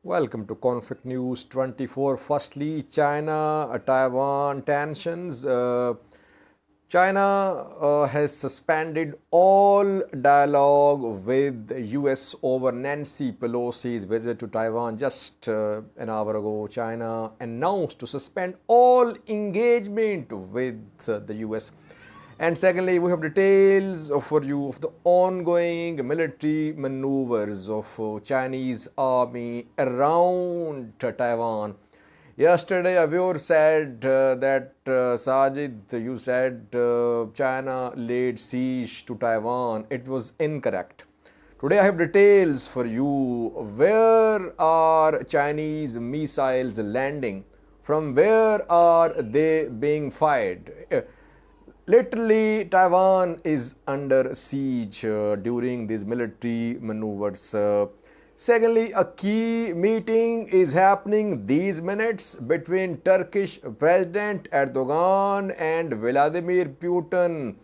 Welcome to Conflict News 24. Firstly, China-Taiwan tensions. China has suspended all dialogue with US over Nancy Pelosi's visit to Taiwan just an hour ago. China announced to suspend all engagement with the US. And secondly, we have details for you of the ongoing military maneuvers of Chinese army around Taiwan. Yesterday, a viewer said that Sajid, you said China laid siege to Taiwan. It was incorrect. Today, I have details for you. Where are Chinese missiles landing? From where are they being fired? Literally, Taiwan is under siege during these military maneuvers. Secondly, a key meeting is happening these minutes between Turkish President Erdogan and Vladimir Putin,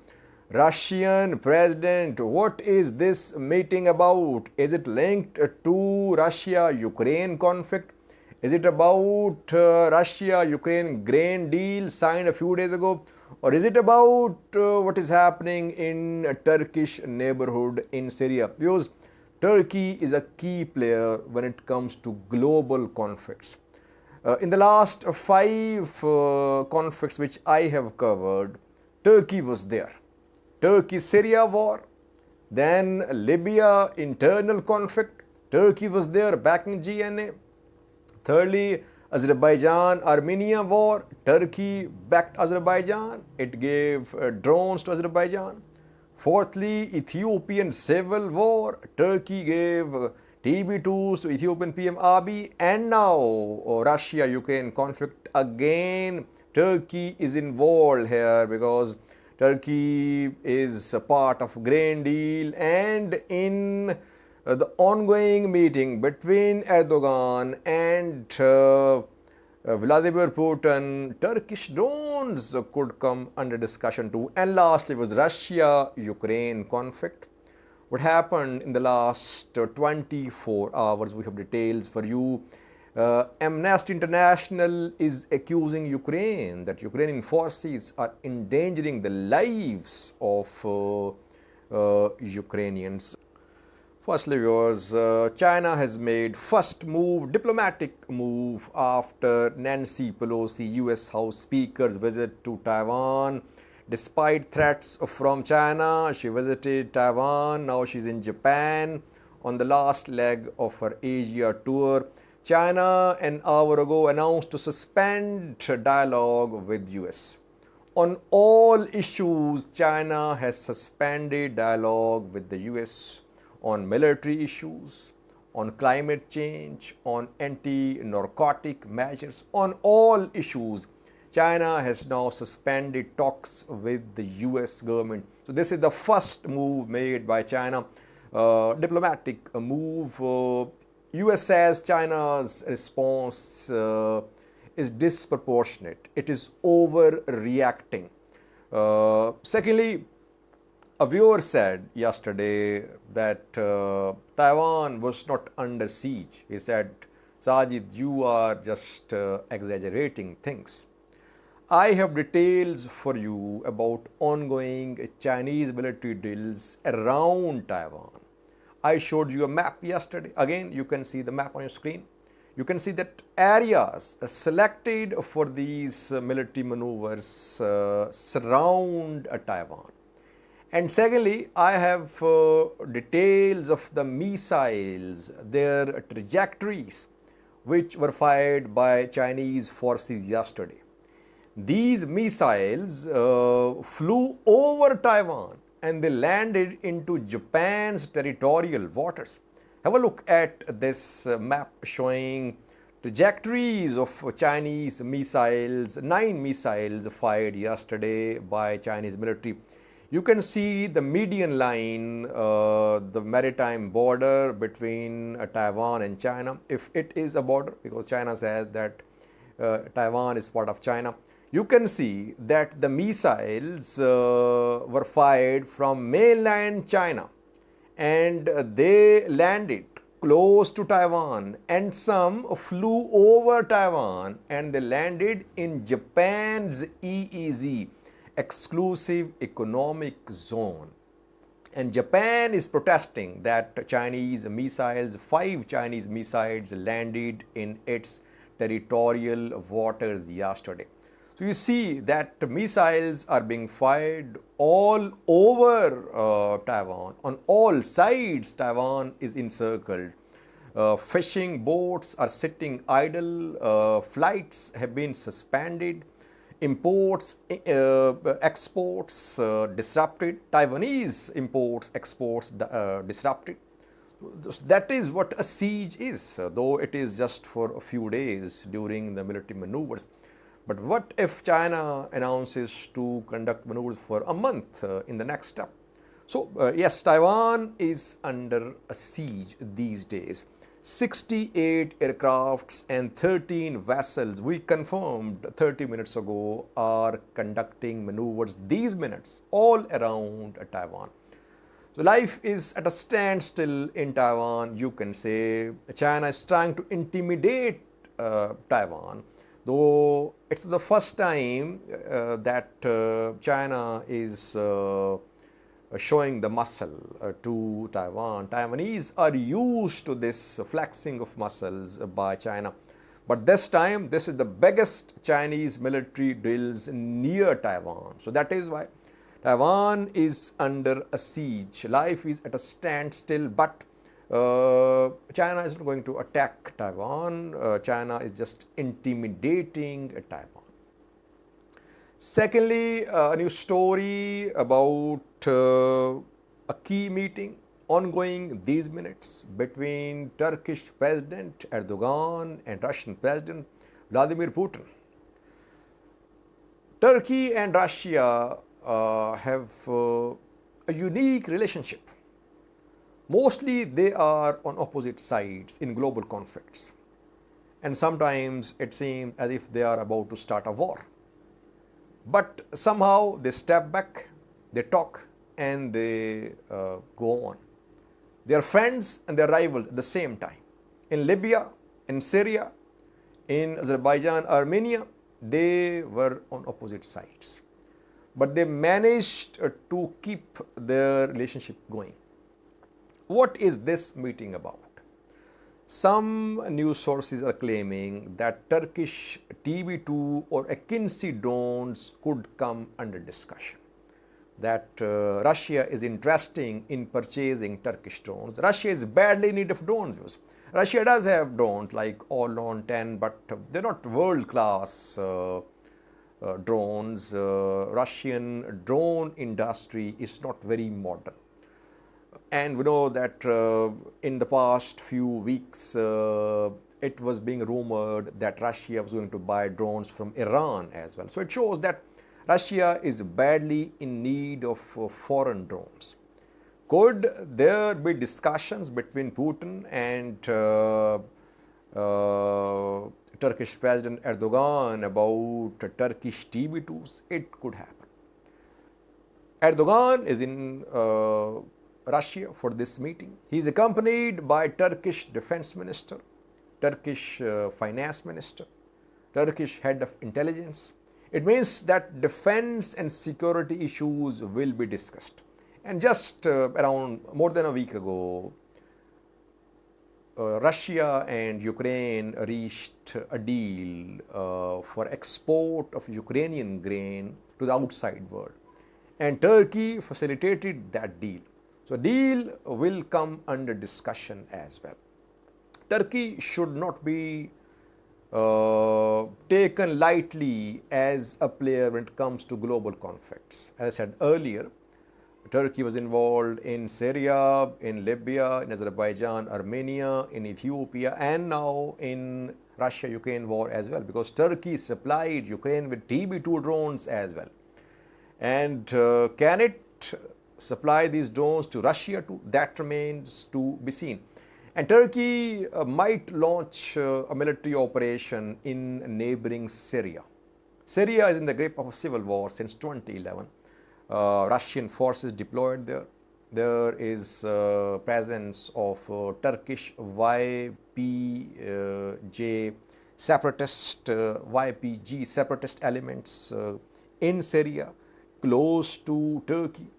Russian President. What is this meeting about? Is it linked to Russia-Ukraine conflict? Is it about Russia-Ukraine grain deal signed a few days ago? Or is it about what is happening in a Turkish neighborhood in Syria? Because Turkey is a key player when it comes to global conflicts. In the last five conflicts which I have covered, Turkey was there. Turkey-Syria war, then Libya internal conflict, Turkey was there backing GNA. Thirdly, Azerbaijan-Armenia war, Turkey backed Azerbaijan, it gave drones to Azerbaijan. Fourthly, Ethiopian civil war, Turkey gave TB2s to Ethiopian PM Abiy. And now Russia-Ukraine conflict, again Turkey is involved here because Turkey is a part of grain deal, and in the ongoing meeting between Erdogan and Vladimir Putin, Turkish drones could come under discussion too. And lastly was Russia-Ukraine conflict. What happened in the last 24 hours, we have details for you. Amnesty International is accusing Ukraine that Ukrainian forces are endangering the lives of Ukrainians. Firstly, viewers, China has made first diplomatic move after Nancy Pelosi, US House Speaker's visit to Taiwan. Despite threats from China, she visited Taiwan. Now she's in Japan on the last leg of her Asia tour. China an hour ago announced to suspend dialogue with US. On all issues, China has suspended dialogue with the US. On military issues, on climate change, on anti-narcotic measures, on all issues, China has now suspended talks with the US government. So this is the first move made by China, diplomatic move. US says China's response is disproportionate. It is overreacting. Secondly, a viewer said yesterday that Taiwan was not under siege. He said, Sajid, you are just exaggerating things. I have details for you about ongoing Chinese military drills around Taiwan. I showed you a map yesterday. Again, you can see the map on your screen. You can see that areas selected for these military maneuvers surround Taiwan. And secondly, I have details of the missiles, their trajectories, which were fired by Chinese forces yesterday. These missiles flew over Taiwan and they landed into Japan's territorial waters. Have a look at this map showing trajectories of Chinese missiles, 9 missiles fired yesterday by Chinese military. You can see the median line, the maritime border between Taiwan and China, if it is a border, because China says that Taiwan is part of China. You can see that the missiles were fired from mainland China and they landed close to Taiwan, and some flew over Taiwan and they landed in Japan's EEZ, exclusive economic zone. And Japan is protesting that Chinese missiles, 5 Chinese missiles landed in its territorial waters yesterday. So you see that missiles are being fired all over Taiwan. On all sides, Taiwan is encircled. Fishing boats are sitting idle. Flights have been suspended. Imports, exports disrupted. Taiwanese imports, exports disrupted. That is what a siege is, though it is just for a few days during the military maneuvers. But what if China announces to conduct maneuvers for a month in the next step? So yes, Taiwan is under a siege these days. 68 aircrafts and 13 vessels, we confirmed 30 minutes ago, are conducting maneuvers these minutes all around Taiwan. So life is at a standstill in Taiwan, you can say. China is trying to intimidate Taiwan, though it's the first time that China is showing the muscle to Taiwan. Taiwanese are used to this flexing of muscles by China. But this time, this is the biggest Chinese military drills near Taiwan. So that is why Taiwan is under a siege. Life is at a standstill, but China is not going to attack Taiwan. China is just intimidating Taiwan. Secondly, a new story about a key meeting ongoing these minutes between Turkish President Erdogan and Russian President Vladimir Putin. Turkey and Russia have a unique relationship. Mostly they are on opposite sides in global conflicts. And sometimes it seems as if they are about to start a war. But somehow they step back, they talk, and they go on. They are friends and they are rivals at the same time. In Libya, in Syria, in Azerbaijan, Armenia, they were on opposite sides. But they managed to keep their relationship going. What is this meeting about? Some news sources are claiming that Turkish TB2 or Akinci drones could come under discussion. That Russia is interested in purchasing Turkish drones. Russia is badly in need of drones. Russia does have drones like Orlan 10, but they're not world-class drones. Russian drone industry is not very modern. And we know that in the past few weeks, it was being rumored that Russia was going to buy drones from Iran as well. So it shows that Russia is badly in need of foreign drones. Could there be discussions between Putin and Turkish President Erdogan about Turkish TB2s? It could happen. Erdogan is in Russia for this meeting. He is accompanied by Turkish Defense Minister, Turkish Finance Minister, Turkish Head of Intelligence. It means that defense and security issues will be discussed. And just around more than a week ago, Russia and Ukraine reached a deal for export of Ukrainian grain to the outside world. And Turkey facilitated that deal. So deal will come under discussion as well. Turkey should not be taken lightly as a player when it comes to global conflicts. As I said earlier, Turkey was involved in Syria, in Libya, in Azerbaijan, Armenia, in Ethiopia, and now in Russia-Ukraine war as well, because Turkey supplied Ukraine with TB2 drones as well. And can it supply these drones to Russia too? That remains to be seen. And Turkey might launch a military operation in neighboring Syria. Syria is in the grip of a civil war since 2011. Russian forces deployed there. there is presence of Turkish YPG separatist elements in Syria, close to Turkey.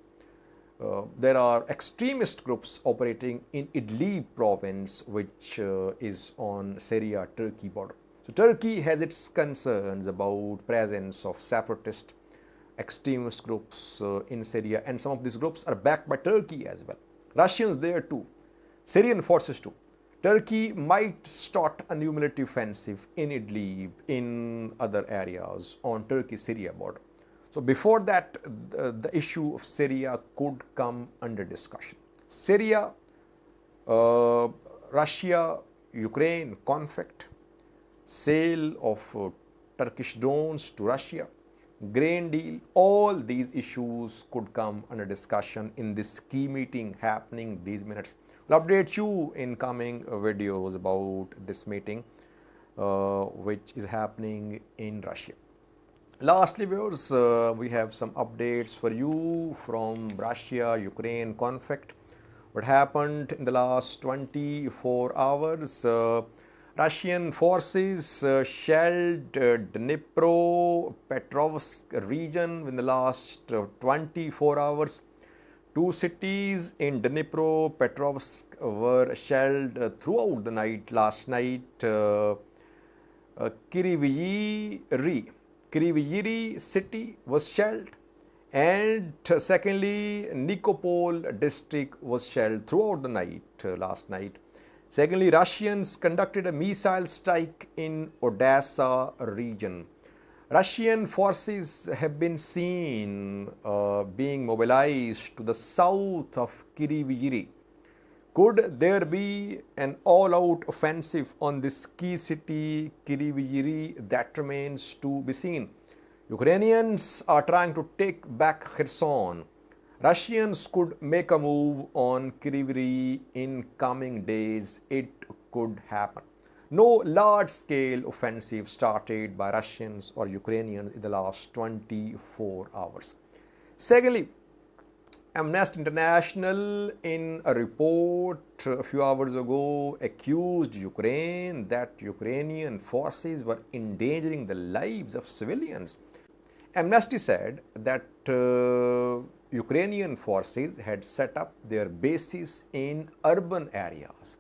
There are extremist groups operating in Idlib province, which is on Syria-Turkey border. So Turkey has its concerns about presence of separatist extremist groups in Syria, and some of these groups are backed by Turkey as well. Russians there too, Syrian forces too. Turkey might start a new military offensive in Idlib, in other areas on Turkey-Syria border. So before that, the issue of Syria could come under discussion. Syria, Russia, Ukraine conflict, sale of Turkish drones to Russia, grain deal, all these issues could come under discussion in this key meeting happening these minutes. I'll update you in coming videos about this meeting which is happening in Russia. Lastly, viewers, we have some updates for you from Russia-Ukraine conflict. What happened in the last 24 hours? Russian forces shelled Dnipropetrovsk region in the last 24 hours. Two cities in Dnipropetrovsk were shelled throughout the night last night. Kryvyi Rih city was shelled, and secondly Nikopol district was shelled throughout the night last night. Secondly, Russians conducted a missile strike in Odessa region. Russian forces have been seen being mobilized to the south of Kryvyi Rih. Could there be an all-out offensive on this key city, Kryvyi Rih? That remains to be seen. Ukrainians are trying to take back Kherson. Russians could make a move on Kryvyi Rih in coming days. It could happen. No large-scale offensive started by Russians or Ukrainians in the last 24 hours. Secondly, Amnesty International, in a report a few hours ago, accused Ukraine that Ukrainian forces were endangering the lives of civilians. Amnesty said that Ukrainian forces had set up their bases in urban areas,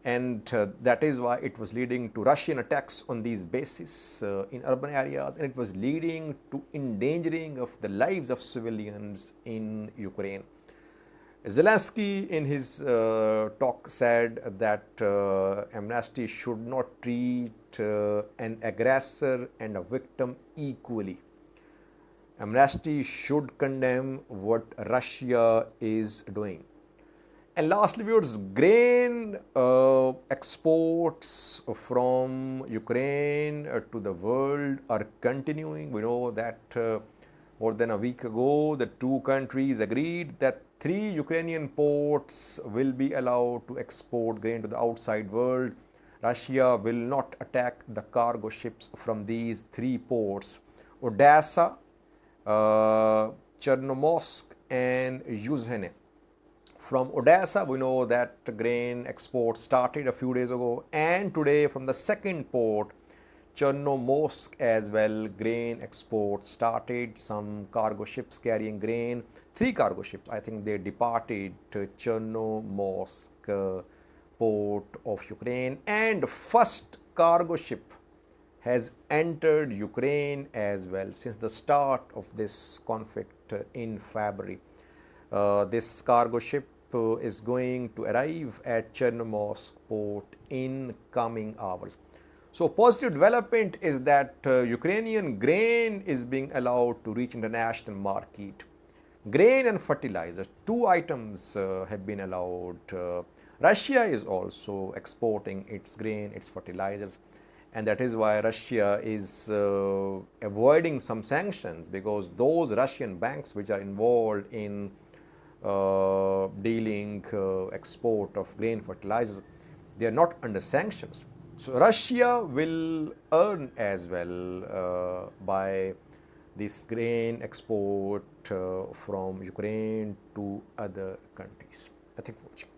and that is why it was leading to Russian attacks on these bases in urban areas, and it was leading to endangering of the lives of civilians in Ukraine. Zelensky in his talk said that Amnesty should not treat an aggressor and a victim equally. Amnesty should condemn what Russia is doing. And lastly, viewers, grain exports from Ukraine to the world are continuing. We know that more than a week ago, the two countries agreed that 3 Ukrainian ports will be allowed to export grain to the outside world. Russia will not attack the cargo ships from these 3 ports: Odessa, Chernomorsk and Yuzhne. From Odessa, we know that grain export started a few days ago, and today from the second port, Chernomorsk, as well, grain export started. Some cargo ships carrying grain, 3 cargo ships, I think they departed to Chernomorsk port of Ukraine, and first cargo ship has entered Ukraine as well since the start of this conflict in February. This cargo ship is going to arrive at Chernomorsk port in coming hours. So positive development is that Ukrainian grain is being allowed to reach international market. Grain and fertilizer, 2 items have been allowed. Russia is also exporting its grain, its fertilizers, and that is why Russia is avoiding some sanctions, because those Russian banks which are involved in dealing export of grain fertilizers, they are not under sanctions. So Russia will earn as well by this grain export from Ukraine to other countries. Thank you for watching.